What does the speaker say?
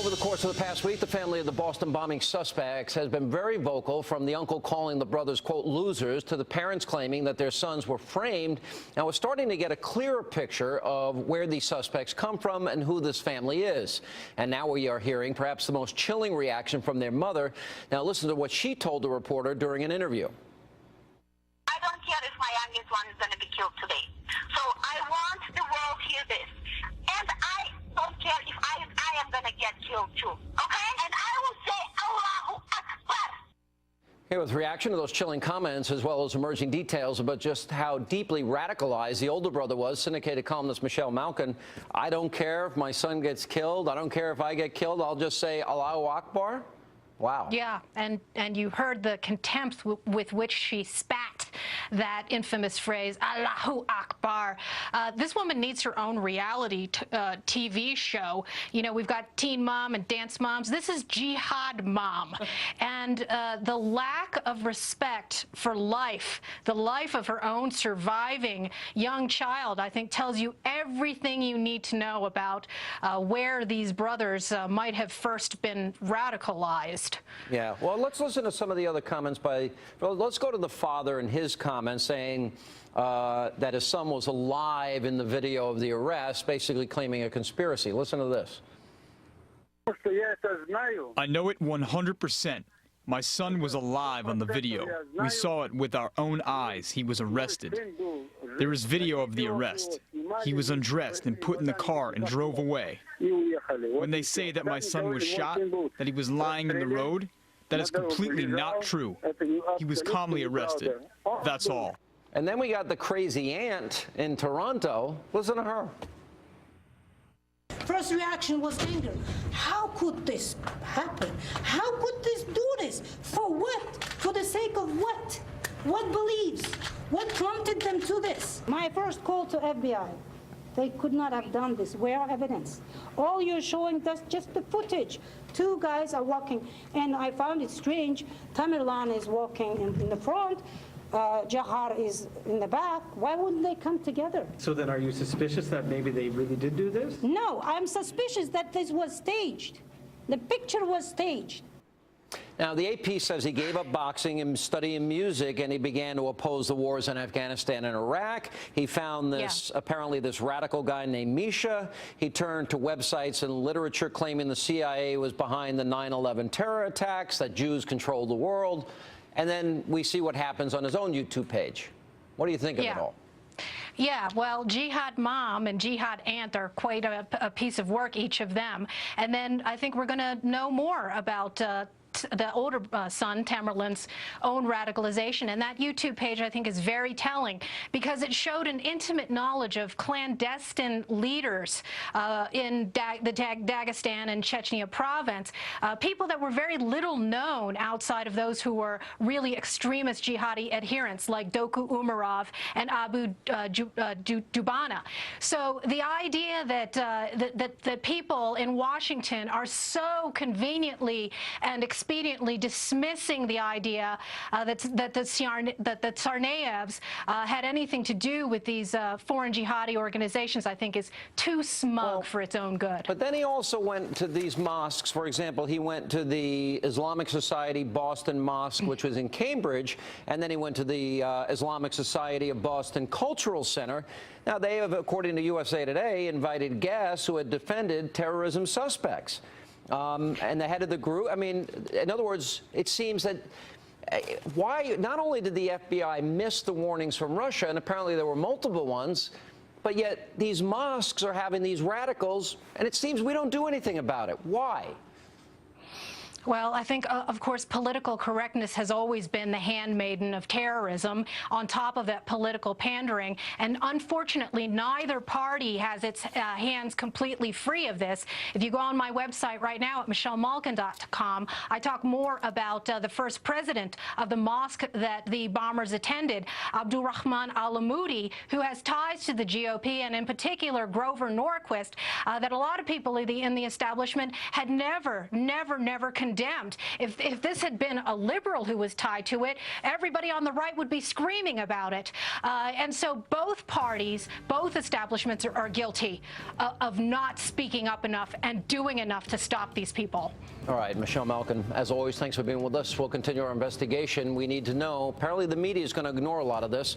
over the course of the past week, the family of the Boston bombing suspects has been very vocal, from the uncle calling the brothers, quote, losers, to the parents claiming that their sons were framed. Now, we're starting to get a clearer picture of where these suspects come from and who this family is. And now we are hearing perhaps the most chilling reaction from their mother. Now, listen to what she told the reporter during an interview. I don't care if my youngest one is going to be killed today. So I want the world to hear this. And I don't care if I am going to get killed too. Okay? And I will say Allahu Akbar. Here with reaction to those chilling comments, as well as emerging details about just how deeply radicalized the older brother was, syndicated columnist Malkin. I don't care if my son gets killed. I don't care if I get killed. I'll just say Allahu Akbar. Wow. Yeah, and you heard the contempt with which she spat that infamous phrase, Allahu Akbar. This woman needs her own reality TV show. You know, we've got Teen Mom and Dance Moms. This is Jihad Mom. And the lack of respect for life, the life of her own surviving young child, I think tells you everything you need to know about where these brothers might have first been radicalized. Yeah, well, let's listen to some of the other comments let's go to the father and his comments saying that his son was alive in the video of the arrest, basically claiming a conspiracy. Listen to this. I know it 100%. My son was alive on the video. We saw it with our own eyes. He was arrested. There is video of the arrest. He was undressed and put in the car and drove away. When they say that my son was shot, that he was lying in the road, that is completely not true. He was calmly arrested. That's all. And then we got the crazy aunt in Toronto. Listen to her. First reaction was anger. How could this happen? How could this do this? For what? For the sake of what? What beliefs? What prompted them to this? My first call to FBI. They could not have done this. Where are evidence? All you're showing us just the footage. Two guys are walking, and I found it strange. Tamerlan is walking in the front. Jahar is in the back. Why wouldn't they come together? So then are you suspicious that maybe they really did do this? No, I'm suspicious that this was staged. The picture was staged. Now, the AP says he gave up boxing and studying music, and he began to oppose the wars in Afghanistan and Iraq. He found this, apparently this radical guy named Misha. He turned to websites and literature claiming the CIA was behind the 9/11 terror attacks, that Jews controlled the world. And then we see what happens on his own YouTube page. What do you think of it all? Yeah, well, Jihad Mom and Jihad Aunt are quite a piece of work, each of them. And then I think we're going to know more about the older son, Tamerlan's own radicalization. And that YouTube page, I think, is very telling because it showed an intimate knowledge of clandestine leaders in the Dagestan and Chechnya province, people that were very little known outside of those who were really extremist jihadi adherents, like Doku Umarov and Abu Dubana. So the idea that that people in Washington are so conveniently and expediently dismissing the idea that the Tsarnaevs had anything to do with these foreign jihadi organizations, I think, is too smug for its own good. But then he also went to these mosques. For example, he went to the Islamic Society Boston Mosque, which was in Cambridge, and then he went to the Islamic Society of Boston Cultural Center. Now, they have, according to USA Today, invited guests who had defended terrorism suspects. And the head of the group, I mean, in other words, it seems that why not only did the FBI miss the warnings from Russia, and apparently there were multiple ones, but yet these mosques are having these radicals, and it seems we don't do anything about it. Why? Well, I think, of course, political correctness has always been the handmaiden of terrorism, on top of that political pandering. And unfortunately, neither party has its hands completely free of this. If you go on my website right now at michellemalkin.com, I talk more about the first president of the mosque that the bombers attended, Abdurrahman al-Amoudi, who has ties to the GOP, and in particular Grover Norquist, that a lot of people in the establishment had never connected condemned. If this had been a liberal who was tied to it, everybody on the right would be screaming about it. And so both parties, both establishments are guilty of not speaking up enough and doing enough to stop these people. All right, Michelle Malkin, as always, thanks for being with us. We'll continue our investigation. We need to know. Apparently, the media is going to ignore a lot of this.